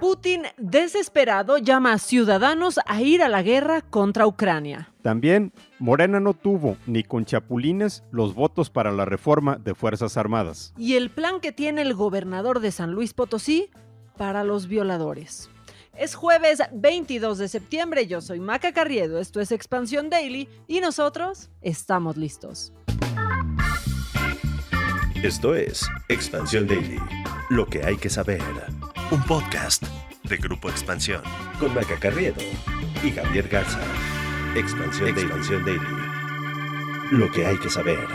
Putin, desesperado, llama a ciudadanos a ir a la guerra contra Ucrania. También, Morena no tuvo, ni con chapulines, los votos para la reforma de Fuerzas Armadas. Y el plan que tiene el gobernador de San Luis Potosí para los violadores. Es jueves 22 de septiembre, yo soy Maca Carriedo, esto es Expansión Daily y nosotros estamos listos. Esto es Expansión Daily, lo que hay que saber. Un podcast de Grupo Expansión con Maca Carriedo y Javier Garza. Expansión Daily, lo que hay que saber.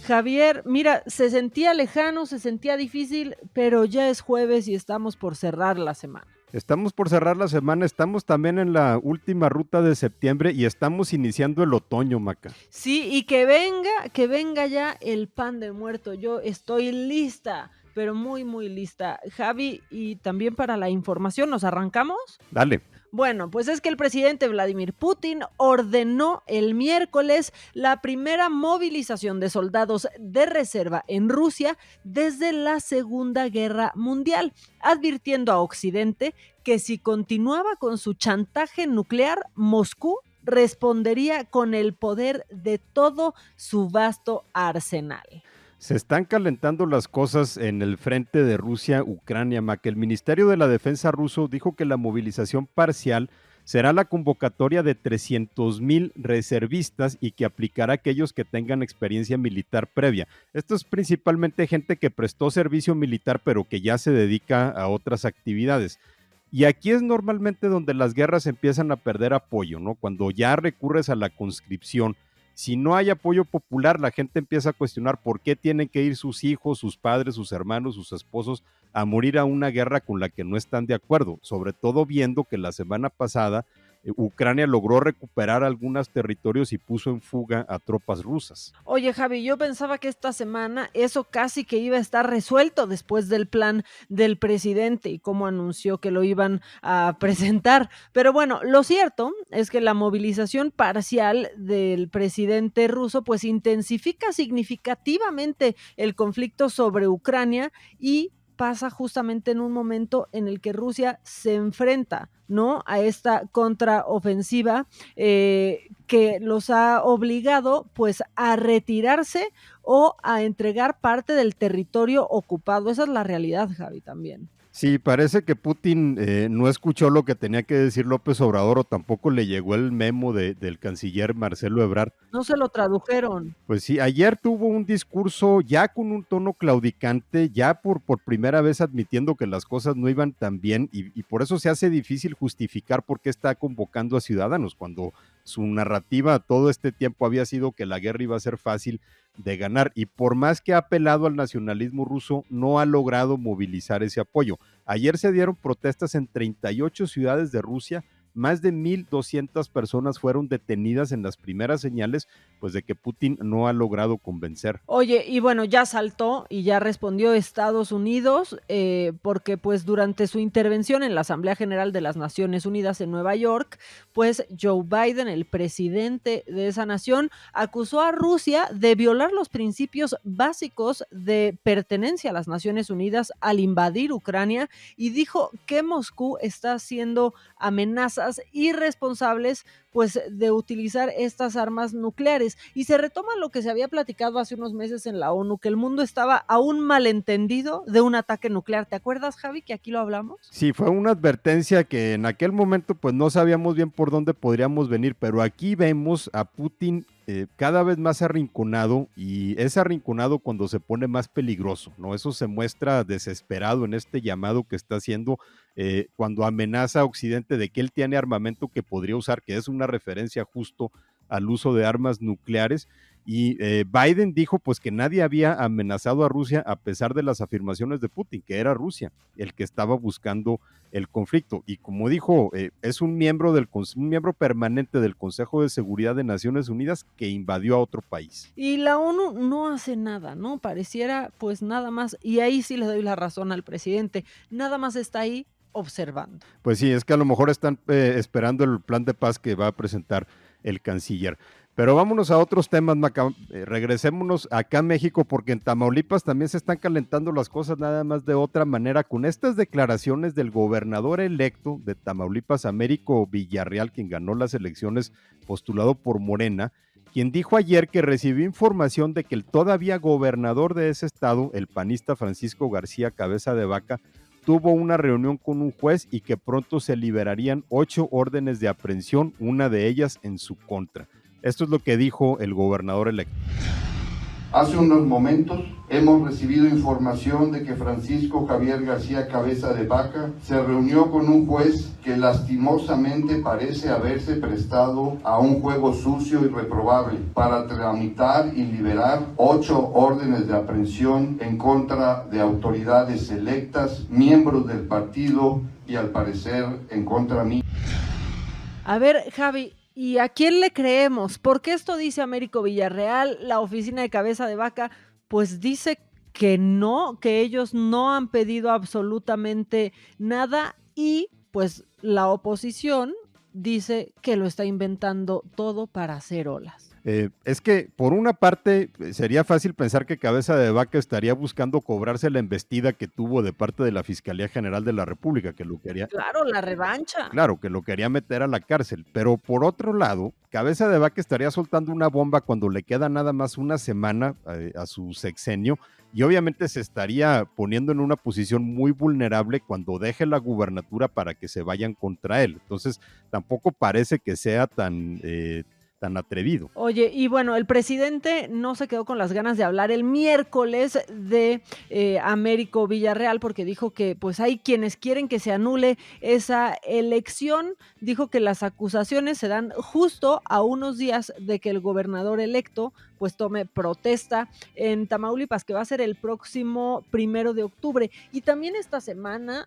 Javier, mira, se sentía lejano, se sentía difícil, pero ya es jueves y estamos por cerrar la semana. Estamos por cerrar la semana, estamos también en la última ruta de septiembre y estamos iniciando el otoño, Maca. Sí, y que venga ya el pan de muerto. Yo estoy lista, pero muy lista. Javi, y también para la información, ¿nos arrancamos? Dale. Bueno, pues es que el presidente Vladimir Putin ordenó el miércoles la primera movilización de soldados de reserva en Rusia desde la Segunda Guerra Mundial, advirtiendo a Occidente que si continuaba con su chantaje nuclear, Moscú respondería con el poder de todo su vasto arsenal. Se están calentando las cosas en el frente de Rusia-Ucrania, Mac. El Ministerio de la Defensa ruso dijo que la movilización parcial será la convocatoria de 300,000 reservistas y que aplicará a aquellos que tengan experiencia militar previa. Esto es principalmente gente que prestó servicio militar pero que ya se dedica a otras actividades. Y aquí es normalmente donde las guerras empiezan a perder apoyo, ¿no? Cuando ya recurres a la conscripción. Si no hay apoyo popular, la gente empieza a cuestionar por qué tienen que ir sus hijos, sus padres, sus hermanos, sus esposos a morir a una guerra con la que no están de acuerdo, sobre todo viendo que la semana pasada Ucrania logró recuperar algunos territorios y puso en fuga a tropas rusas. Oye, Javi, yo pensaba que esta semana eso casi que iba a estar resuelto después del plan del presidente y cómo anunció que lo iban a presentar. Pero bueno, lo cierto es que la movilización parcial del presidente ruso pues intensifica significativamente el conflicto sobre Ucrania y pasa justamente en un momento en el que Rusia se enfrenta, ¿no?, a esta contraofensiva que los ha obligado pues a retirarse o a entregar parte del territorio ocupado. Esa es la realidad, Javi, también. Sí, parece que Putin no escuchó lo que tenía que decir López Obrador o tampoco le llegó el memo del canciller Marcelo Ebrard. No se lo tradujeron. Pues sí, ayer tuvo un discurso ya con un tono claudicante, ya por primera vez admitiendo que las cosas no iban tan bien y por eso se hace difícil justificar por qué está convocando a ciudadanos cuando su narrativa todo este tiempo había sido que la guerra iba a ser fácil de ganar y por más que ha apelado al nacionalismo ruso, no ha logrado movilizar ese apoyo. Ayer se dieron protestas en 38 ciudades de Rusia, más de 1,200 personas fueron detenidas en las primeras señales, pues de que Putin no ha logrado convencer. Oye, y bueno, ya saltó y ya respondió Estados Unidos, porque pues durante su intervención en la Asamblea General de las Naciones Unidas en Nueva York, pues Joe Biden, el presidente de esa nación, acusó a Rusia de violar los principios básicos de pertenencia a las Naciones Unidas al invadir Ucrania y dijo que Moscú está haciendo amenazas irresponsables pues de utilizar estas armas nucleares y se retoma lo que se había platicado hace unos meses en la ONU, que el mundo estaba a un malentendido de un ataque nuclear. ¿Te acuerdas, Javi, que aquí lo hablamos? Sí, fue una advertencia que en aquel momento pues no sabíamos bien por dónde podríamos venir, pero aquí vemos a Putin cada vez más arrinconado y es arrinconado cuando se pone más peligroso, ¿no? Eso se muestra desesperado en este llamado que está haciendo cuando amenaza a Occidente de que él tiene armamento que podría usar, que es una referencia justo al uso de armas nucleares. Y Biden dijo pues que nadie había amenazado a Rusia a pesar de las afirmaciones de Putin, que era Rusia el que estaba buscando el conflicto. Y como dijo, es un miembro permanente del Consejo de Seguridad de Naciones Unidas que invadió a otro país. Y la ONU no hace nada, ¿no? Pareciera pues nada más, y ahí sí le doy la razón al presidente, nada más está ahí observando. Pues sí, es que a lo mejor están esperando el plan de paz que va a presentar el canciller. Pero vámonos a otros temas, Maca. Regresémonos acá a México, porque en Tamaulipas también se están calentando las cosas nada más de otra manera, con estas declaraciones del gobernador electo de Tamaulipas, Américo Villarreal, quien ganó las elecciones postulado por Morena, quien dijo ayer que recibió información de que el todavía gobernador de ese estado, el panista Francisco García Cabeza de Vaca, tuvo una reunión con un juez y que pronto se liberarían 8 órdenes de aprehensión, una de ellas en su contra. Esto es lo que dijo el gobernador electo. Hace unos momentos hemos recibido información de que Francisco Javier García Cabeza de Vaca se reunió con un juez que lastimosamente parece haberse prestado a un juego sucio y reprobable para tramitar y liberar 8 órdenes de aprehensión en contra de autoridades electas, miembros del partido y al parecer en contra mí. A ver, Javi, ¿y a quién le creemos? Porque esto dice Américo Villarreal, la oficina de Cabeza de Vaca, pues dice que no, que ellos no han pedido absolutamente nada y pues la oposición dice que lo está inventando todo para hacer olas. Es que por una parte sería fácil pensar que Cabeza de Vaca estaría buscando cobrarse la embestida que tuvo de parte de la Fiscalía General de la República, que lo quería... Claro, la revancha. Claro, que lo quería meter a la cárcel, pero por otro lado, Cabeza de Vaca estaría soltando una bomba cuando le queda nada más una semana a su sexenio y obviamente se estaría poniendo en una posición muy vulnerable cuando deje la gubernatura para que se vayan contra él. Entonces, tampoco parece que sea tan atrevido. Oye, y bueno, el presidente no se quedó con las ganas de hablar el miércoles de Américo Villarreal porque dijo que pues hay quienes quieren que se anule esa elección. Dijo que las acusaciones se dan justo a unos días de que el gobernador electo pues tome protesta en Tamaulipas, que va a ser el próximo 1 de octubre. Y también esta semana,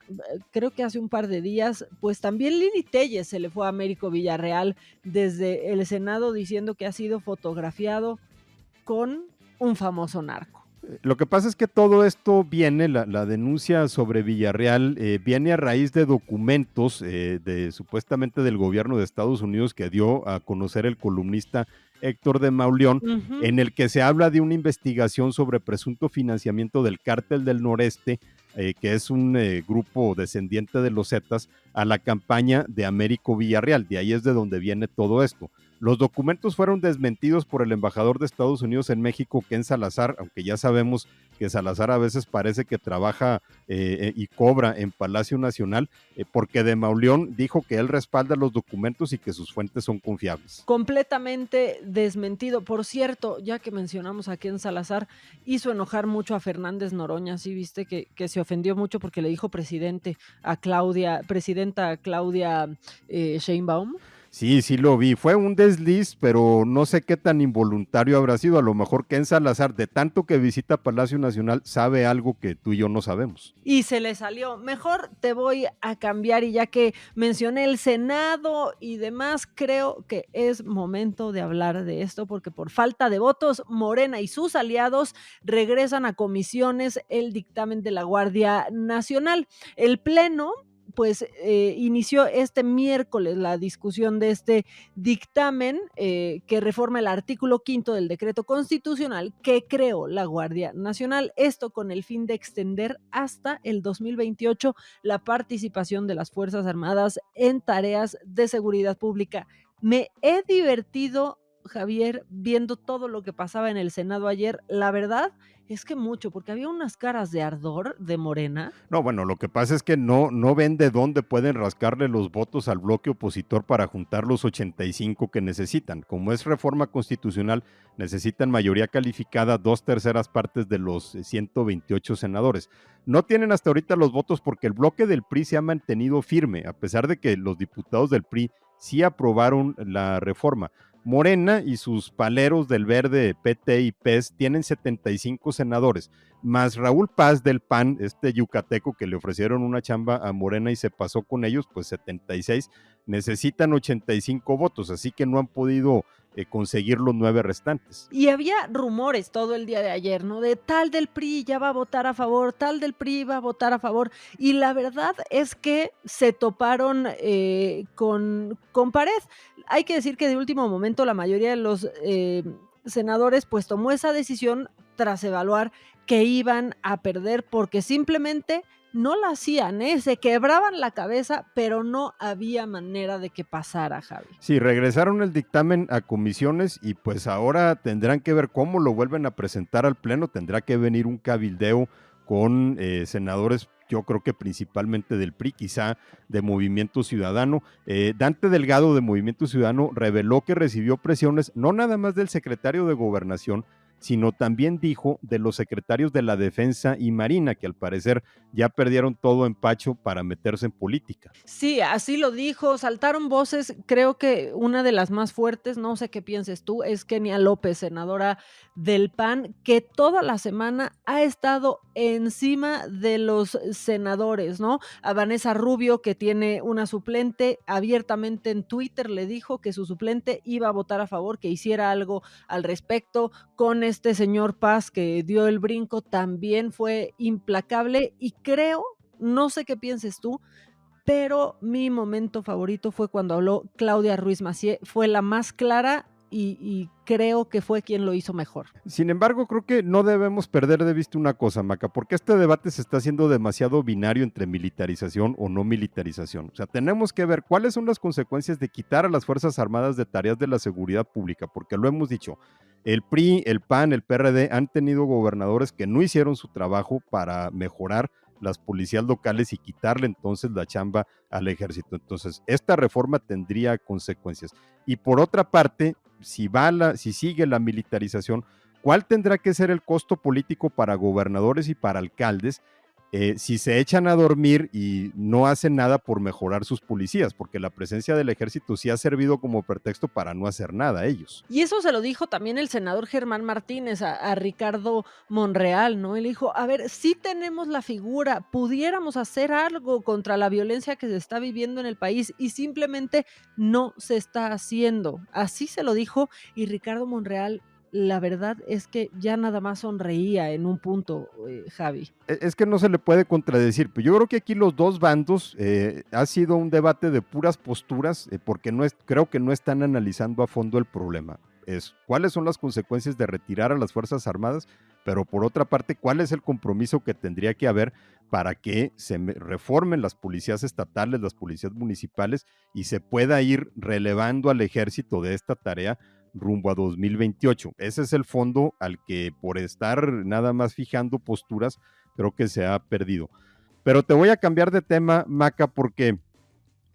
creo que hace un par de días, pues también Lili Telles se le fue a Américo Villarreal desde el Senado diciendo que ha sido fotografiado con un famoso narco. Lo que pasa es que todo esto viene, la denuncia sobre Villarreal, viene a raíz de documentos supuestamente del gobierno de Estados Unidos que dio a conocer el columnista Héctor de Mauleón, en el que se habla de una investigación sobre presunto financiamiento del Cártel del Noreste, que es un grupo descendiente de los Zetas, a la campaña de Américo Villarreal. De ahí es de donde viene todo esto. Los documentos fueron desmentidos por el embajador de Estados Unidos en México, Ken Salazar, aunque ya sabemos que Salazar a veces parece que trabaja y cobra en Palacio Nacional, porque de Mauleón dijo que él respalda los documentos y que sus fuentes son confiables. Completamente desmentido. Por cierto, ya que mencionamos a Ken Salazar, hizo enojar mucho a Fernández Noroña, ¿sí viste? Que se ofendió mucho porque le dijo presidenta Claudia Sheinbaum. Sí lo vi. Fue un desliz, pero no sé qué tan involuntario habrá sido. A lo mejor Ken Salazar, de tanto que visita Palacio Nacional, sabe algo que tú y yo no sabemos. Y se le salió. Mejor te voy a cambiar y ya que mencioné el Senado y demás, creo que es momento de hablar de esto porque por falta de votos, Morena y sus aliados regresan a comisiones el dictamen de la Guardia Nacional. El Pleno pues inició este miércoles la discusión de este dictamen que reforma el artículo 5 del decreto constitucional que creó la Guardia Nacional. Esto con el fin de extender hasta el 2028 la participación de las Fuerzas Armadas en tareas de seguridad pública. Me he divertido, Javier, viendo todo lo que pasaba en el Senado ayer. La verdad es que mucho, porque había unas caras de ardor de Morena. No, bueno, lo que pasa es que no ven de dónde pueden rascarle los votos al bloque opositor para juntar los 85 que necesitan. Como es reforma constitucional, necesitan mayoría calificada, 2/3 partes de los 128 senadores. No tienen hasta ahorita los votos porque el bloque del PRI se ha mantenido firme, a pesar de que los diputados del PRI sí aprobaron la reforma. Morena y sus paleros del Verde, PT y PES tienen 75 senadores, más Raúl Paz del PAN, este yucateco que le ofrecieron una chamba a Morena y se pasó con ellos, pues 76, necesitan 85 votos, así que no han podido conseguir los 9 restantes. Y había rumores todo el día de ayer, ¿no? De tal del PRI ya va a votar a favor, tal del PRI va a votar a favor, y la verdad es que se toparon con pared. Hay que decir que de último momento la mayoría de los senadores pues tomó esa decisión tras evaluar que iban a perder porque simplemente no la hacían, se quebraban la cabeza, pero no había manera de que pasara, Javi. Sí, regresaron el dictamen a comisiones y pues ahora tendrán que ver cómo lo vuelven a presentar al pleno, tendrá que venir un cabildeo con senadores, yo creo que principalmente del PRI, quizá de Movimiento Ciudadano. Dante Delgado de Movimiento Ciudadano reveló que recibió presiones no nada más del secretario de Gobernación, sino también dijo de los secretarios de la Defensa y Marina, que al parecer ya perdieron todo empacho para meterse en política. Sí, así lo dijo, saltaron voces, creo que una de las más fuertes, no sé qué pienses tú, es Kenia López, senadora del PAN, que toda la semana ha estado encima de los senadores, ¿no? A Vanessa Rubio, que tiene una suplente, abiertamente en Twitter le dijo que su suplente iba a votar a favor, que hiciera algo al respecto. Con este señor Paz que dio el brinco también fue implacable y creo, no sé qué pienses tú, pero mi momento favorito fue cuando habló Claudia Ruiz Massieu, fue la más clara y creo que fue quien lo hizo mejor. Sin embargo, creo que no debemos perder de vista una cosa, Maca, porque este debate se está haciendo demasiado binario entre militarización o no militarización. O sea, tenemos que ver cuáles son las consecuencias de quitar a las Fuerzas Armadas de tareas de la seguridad pública, porque lo hemos dicho, el PRI, el PAN, el PRD han tenido gobernadores que no hicieron su trabajo para mejorar las policías locales y quitarle entonces la chamba al ejército. Entonces, esta reforma tendría consecuencias. Y por otra parte, si sigue la militarización, ¿cuál tendrá que ser el costo político para gobernadores y para alcaldes si se echan a dormir y no hacen nada por mejorar sus policías? Porque la presencia del ejército sí ha servido como pretexto para no hacer nada ellos. Y eso se lo dijo también el senador Germán Martínez a Ricardo Monreal, ¿no? Él dijo, a ver, sí tenemos la figura, pudiéramos hacer algo contra la violencia que se está viviendo en el país y simplemente no se está haciendo. Así se lo dijo y Ricardo Monreal, la verdad es que ya nada más sonreía en un punto, Javi. Es que no se le puede contradecir, pero yo creo que aquí los dos bandos ha sido un debate de puras posturas, porque creo que no están analizando a fondo el problema. Es cuáles son las consecuencias de retirar a las Fuerzas Armadas, pero por otra parte, cuál es el compromiso que tendría que haber para que se reformen las policías estatales, las policías municipales y se pueda ir relevando al ejército de esta tarea rumbo a 2028. Ese es el fondo al que por estar nada más fijando posturas, creo que se ha perdido. Pero te voy a cambiar de tema, Maca, porque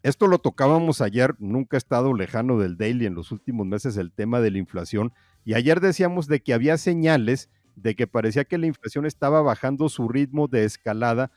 esto lo tocábamos ayer, nunca ha estado lejano del Daily en los últimos meses el tema de la inflación, y ayer decíamos de que había señales de que parecía que la inflación estaba bajando su ritmo de escalada,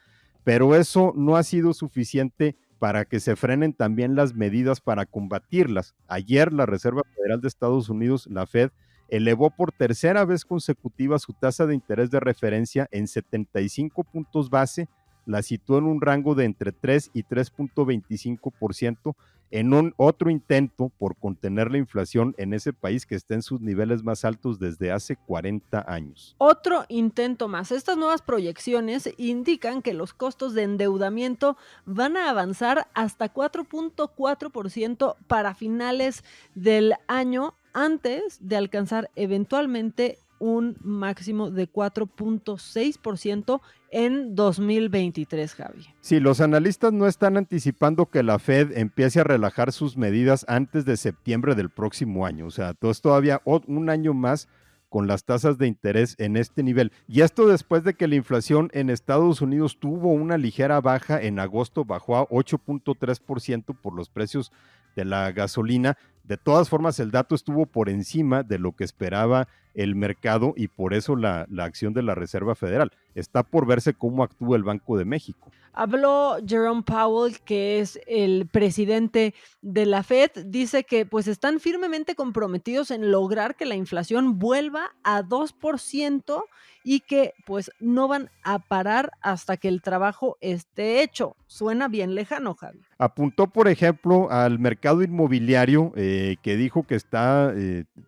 pero eso no ha sido suficiente para que se frenen también las medidas para combatirlas. Ayer la Reserva Federal de Estados Unidos, la Fed, elevó por tercera vez consecutiva su tasa de interés de referencia en 75 puntos base, la situó en un rango de entre 3 y 3.25%, en un otro intento por contener la inflación en ese país que está en sus niveles más altos desde hace 40 años. Otro intento más. Estas nuevas proyecciones indican que los costos de endeudamiento van a avanzar hasta 4.4% para finales del año, antes de alcanzar eventualmente un máximo de 4.6% en 2023, Javi. Sí, los analistas no están anticipando que la Fed empiece a relajar sus medidas antes de septiembre del próximo año. O sea, es todavía un año más con las tasas de interés en este nivel. Y esto después de que la inflación en Estados Unidos tuvo una ligera baja en agosto, bajó a 8.3% por los precios de la gasolina. De todas formas, el dato estuvo por encima de lo que esperaba el mercado y por eso la acción de la Reserva Federal. Está por verse cómo actúa el Banco de México. Habló Jerome Powell, que es el presidente de la Fed, dice que pues están firmemente comprometidos en lograr que la inflación vuelva a 2% y que pues no van a parar hasta que el trabajo esté hecho. Suena bien lejano, Javi. Apuntó, por ejemplo, al mercado inmobiliario, que dijo que está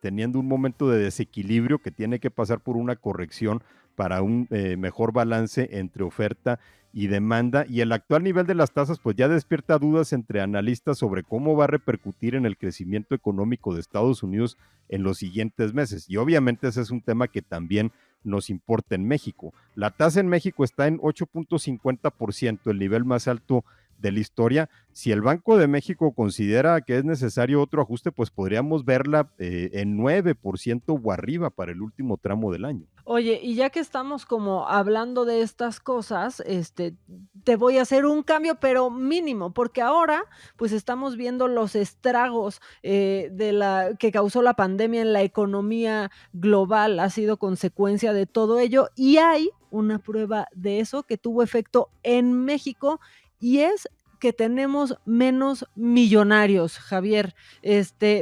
teniendo un momento de desequilibrio, que tiene que pasar por una corrección para un mejor balance entre oferta y demanda, y el actual nivel de las tasas pues ya despierta dudas entre analistas sobre cómo va a repercutir en el crecimiento económico de Estados Unidos en los siguientes meses, y obviamente ese es un tema que también nos importa en México. La tasa en México está en 8.50%, el nivel más alto de la historia. Si el Banco de México considera que es necesario otro ajuste, pues podríamos verla en 9% o arriba para el último tramo del año. Oye, y ya que estamos como hablando de estas cosas, te voy a hacer un cambio, pero mínimo, porque ahora, pues estamos viendo los estragos que causó la pandemia en la economía global, ha sido consecuencia de todo ello, y hay una prueba de eso que tuvo efecto en México, y es que tenemos menos millonarios, Javier,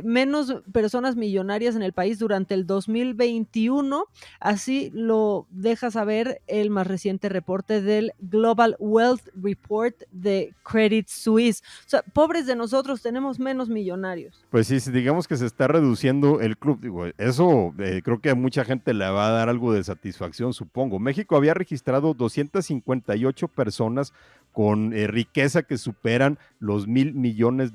menos personas millonarias en el país durante el 2021. Así lo deja saber el más reciente reporte del Global Wealth Report de Credit Suisse. O sea, pobres de nosotros, tenemos menos millonarios. Pues sí, digamos que se está reduciendo el club. Digo, eso creo que a mucha gente le va a dar algo de satisfacción, supongo. México había registrado 258 personas con riqueza que superan los $1,000 millones.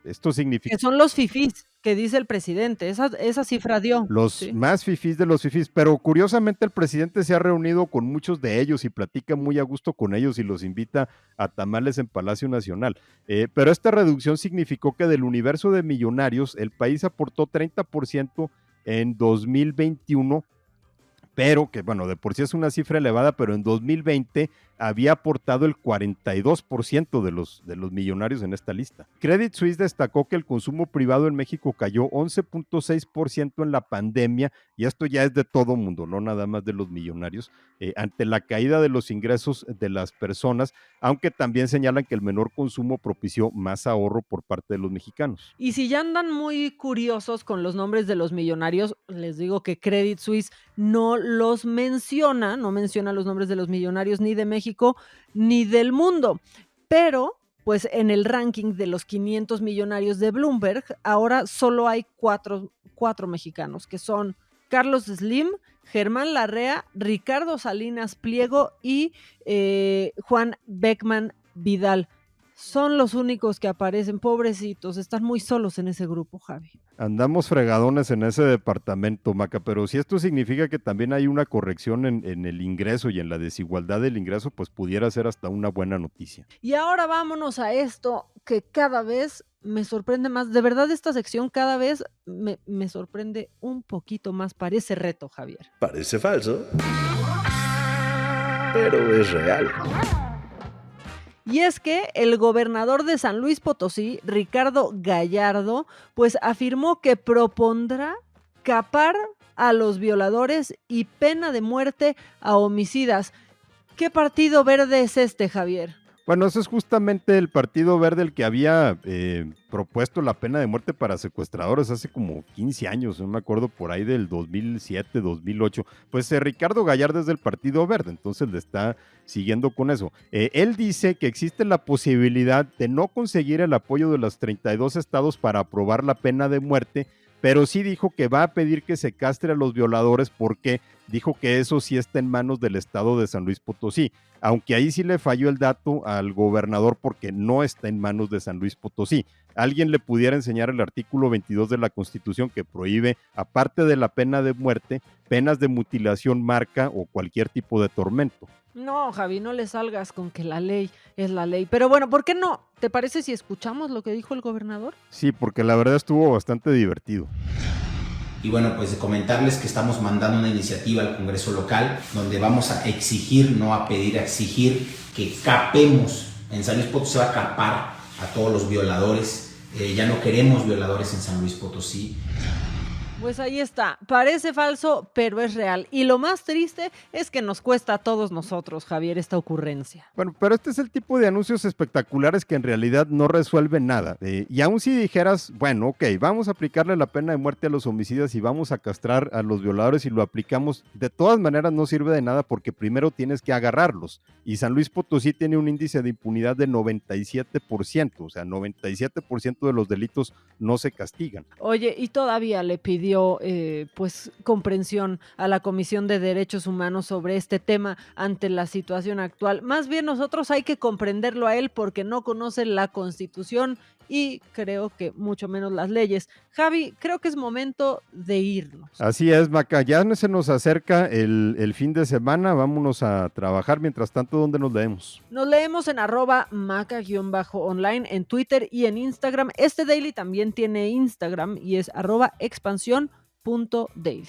Esto significa... Que son los fifís, que dice el presidente, esa cifra dio. Los Sí. más fifís de los fifís, pero curiosamente el presidente se ha reunido con muchos de ellos y platica muy a gusto con ellos y los invita a tamales en Palacio Nacional. Pero esta reducción significó que del universo de millonarios el país aportó 30% en 2021, pero que bueno, de por sí es una cifra elevada, pero en 2020 había aportado el 42% de los millonarios en esta lista. Credit Suisse destacó que el consumo privado en México cayó 11.6% en la pandemia, y esto ya es de todo mundo, no nada más de los millonarios, ante la caída de los ingresos de las personas, aunque también señalan que el menor consumo propició más ahorro por parte de los mexicanos. Y si ya andan muy curiosos con los nombres de los millonarios, les digo que Credit Suisse no menciona los nombres de los millonarios ni de México ni del mundo, pero pues en el ranking de los 500 millonarios de Bloomberg, ahora solo hay cuatro mexicanos, que son Carlos Slim, Germán Larrea, Ricardo Salinas Pliego y Juan Beckman Vidal. Son los únicos que aparecen, pobrecitos, están muy solos en ese grupo, Javi. Andamos fregadones en ese departamento, Maca, pero si esto significa que también hay una corrección en el ingreso y en la desigualdad del ingreso, pues pudiera ser hasta una buena noticia. Y ahora vámonos a esto que cada vez me sorprende más. De verdad, esta sección cada vez me sorprende un poquito más. Parece reto, Javier. Parece falso, pero es real. Y es que el gobernador de San Luis Potosí, Ricardo Gallardo, pues afirmó que propondrá capar a los violadores y pena de muerte a homicidas. ¿Qué partido verde es este, Javier? Bueno, ese es justamente el Partido Verde el que había propuesto la pena de muerte para secuestradores hace como 15 años, no me acuerdo, por ahí del 2007, 2008. Pues Ricardo Gallardo es del Partido Verde, entonces le está siguiendo con eso. Él dice que existe la posibilidad de no conseguir el apoyo de los 32 estados para aprobar la pena de muerte, pero sí dijo que va a pedir que se castre a los violadores porque dijo que eso sí está en manos del estado de San Luis Potosí, aunque ahí sí le falló el dato al gobernador porque no está en manos de San Luis Potosí. Alguien le pudiera enseñar el artículo 22 de la Constitución que prohíbe, aparte de la pena de muerte, penas de mutilación, marca o cualquier tipo de tormento. No, Javi, no le salgas con que la ley es la ley. Pero bueno, ¿por qué no? ¿Te parece si escuchamos lo que dijo el gobernador? Sí, porque la verdad estuvo bastante divertido. Y bueno, pues de comentarles que estamos mandando una iniciativa al Congreso local donde vamos a exigir, no a pedir, a exigir que capemos. En San Luis Potosí se va a capar a todos los violadores. Ya no queremos violadores en San Luis Potosí. Pues ahí está, parece falso, pero es real. Y lo más triste es que nos cuesta a todos nosotros, Javier, esta ocurrencia. Bueno, pero este es el tipo de anuncios espectaculares que en realidad no resuelven nada. Y aún si dijeras, bueno, ok, vamos a aplicarle la pena de muerte a los homicidas y vamos a castrar a los violadores y lo aplicamos, de todas maneras no sirve de nada porque primero tienes que agarrarlos. Y San Luis Potosí tiene un índice de impunidad de 97%, o sea, 97% de los delitos no se castigan. Oye, y todavía le pidió pidió pues comprensión a la Comisión de Derechos Humanos sobre este tema ante la situación actual. Más bien nosotros hay que comprenderlo a él porque no conoce la Constitución y creo que mucho menos las leyes. Javi, creo que es momento de irnos. Así es, Maca, ya se nos acerca el fin de semana, vámonos a trabajar. Mientras tanto, ¿dónde nos leemos? Nos leemos en @maca_online en Twitter y en Instagram. Este daily también tiene Instagram y es @expansión.daily.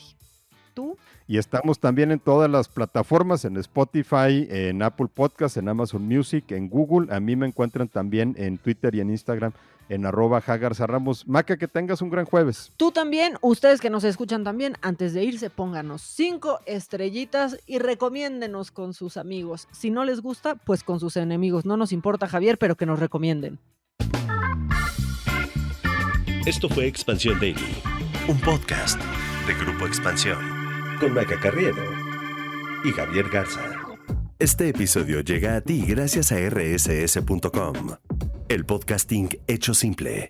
¿Tú? Y estamos también en todas las plataformas, en Spotify, en Apple Podcast, en Amazon Music, en Google. A mí me encuentran también en Twitter y en Instagram en @jagarzarramos. Maca, que tengas un gran jueves. Tú también, ustedes que nos escuchan también, antes de irse, pónganos 5 estrellitas y recomiéndenos con sus amigos. Si no les gusta, pues con sus enemigos. No nos importa, Javier, pero que nos recomienden. Esto fue Expansión Daily, un podcast de Grupo Expansión, con Maca Carriedo y Javier Garza. Este episodio llega a ti gracias a rss.com, el podcasting hecho simple.